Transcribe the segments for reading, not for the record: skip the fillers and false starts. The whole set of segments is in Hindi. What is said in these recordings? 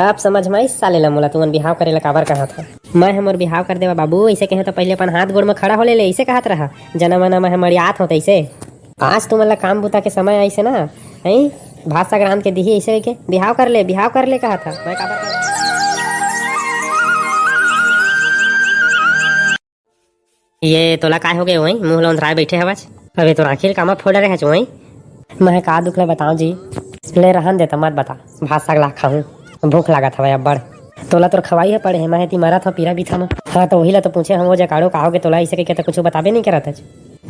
आप समझ में इस साले ला मोला तुमन बिहाव करेला काबर कहा था। मैं हमर बिहाव कर देवा बाबू ऐसे कहे तो पहले अपन हाथ गोड़ में खड़ा हो ले ऐसे कहत रहा जना मना मैं मरियात हो तैसे। आज तुमन ला काम बुता के समय ऐसे ना है भात संग्राम के दिही ऐसे के बिहाव कर ले कहा था मैं काबर कर ये तोला काय हो गए वही मुंह लौंधराए बैठे हवच। अबे तो आखिर कामा फोड़ रहे छ वही मैं का दुख ले बताऊं जी। ले रहन देता मत बता भात साग ला खाऊं भूख लागत हवे अब्बड़। तोला तोर खवाई है पड़े है मैं मरत हो पीरा बीथा में। हाँ तो वही ला तो पूछे हम वो जकाड़ो कहोगे तोला इसे के तो कुछ बताबे नहीं करत है।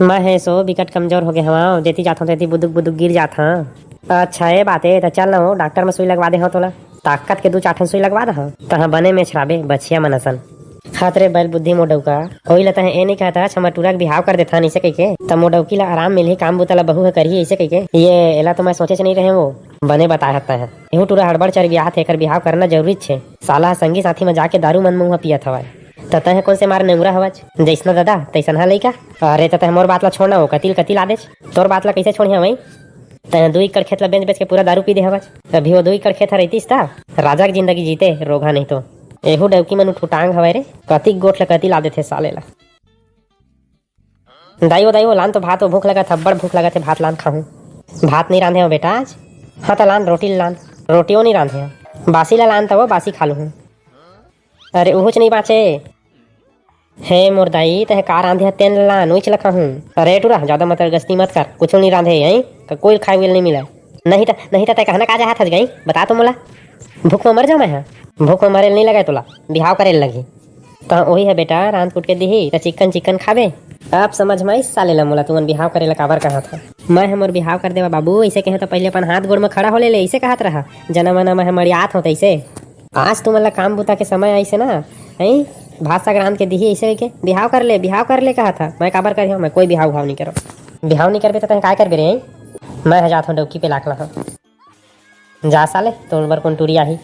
मैं है सो बिकट कमजोर हो गए हवा जेती जात हूं तेती बुदुक बुदुक गिर जात हां। अच्छा ये बात है तो चल ना हो डॉक्टर में सुई लगवा दे हो तोला ताकत के 2-4 सुई लगवा दे तहाँ बने में छराबे बछिया मनसन। खातरे बैल बुद्धि मोडौका होई लता है ए नहीं कहता छमा टूरा बिहाव कर देथा इसे कह के तब मोडौकी ला आराम मिलही काम बुतला बहू है करिए इसे कह के ये एला तो मैं सोचे नहीं रहे वो बने बताया हता है एहू टूरा हड़बड़ चढ़ गया थे कर बिहाव करना जरूरी छे। साला संगी साथी में जाके दारू मन मुंह पियत हवा ततः कौन से मार नेंगुरा हवच जैसना दादा तैसन हा लइका। अरे ततः मोर बात ला छोड़ना हो कतिल आदेश तोर बात ला कैसे छोड़िया वही तय 2 एकड़ खेत ला बेच के पूरा दारू पी दे हवच। अभी वो 2 एकड़ खेत रहतीस था राजा की जिंदगी जीते रोगा नहीं तो एहू डवकी मन उठांग हवे रे कति गोठ ला कति ला देथे साले ला। दाई लान तो भात भूख लगा थब्बड़ भूख लगा थे भात लान खाऊं भात नहीं रांधे हो बेटा आज। हाँ तो लान रोटी लान रोटियों नहीं रांधे बासी ला लान तो बासी खा लूँ। अरे उहुच नहीं बाचे हे मोर दाई तह का रांधे तेन लान उच लखा हूँ। अरे टूरा ज्यादा मत गस्ती मत कर कुछ नहीं रांधे यहीं कोई खाए हुए नहीं मिला नहीं तो तय कहना का जा थच गई बता तो मोला भूख में मर जा मैं भूख में मरे नहीं लगा तोला बिहाव करे लगी तो वही है बेटा रांध कुट के दी तो चिकन खाबे। आप समझ में इस साले ला मोला तुमन बिहाव करेला काबर कहा था। मैं हमर बिहाव कर देवा बाबू ऐसे कहे तो पहले अपन हाथ गोड़ में खड़ा हो ले ऐसे कहत रहा जना मना मैं मरियात हो तैसे। आज तुमन ला काम बुता के समय ऐसे ना है भात संग्राम के दिही ऐसे के बिहाव कर ले कहा था मैं काबर करी मैं कोई बिहाव नहीं करो बिहाव नहीं करबे तो काय करबे रे मैं जात हूँ डौकी पे लाखला जा साले तोर बर कौन टूरी आही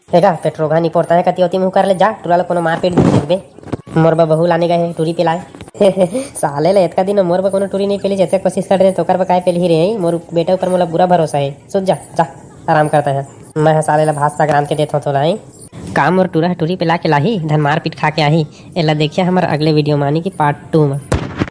देखा पेट्रोगा नहीं पड़ता है कति मुँह कर ले जा टूरा ला कोनो मार पेट देखबे मोर बहू लाने गए टूरी पे लाए साले ले इतना दिन मोर कोनो टूरी नहीं पेली जैसे कोशिश कर रहे तो कर काय पेली रे मोर बेटा ऊपर मोला बुरा भरोसा है सुध जा आराम करता है मैं साले ला भात संग्राम के देता हूँ तो लाई काम और टूरा टूरी पे ला के लाही धन मार पीट खा के आही एला देखिए हमारे अगले वीडियो मानी की पार्ट 2 में।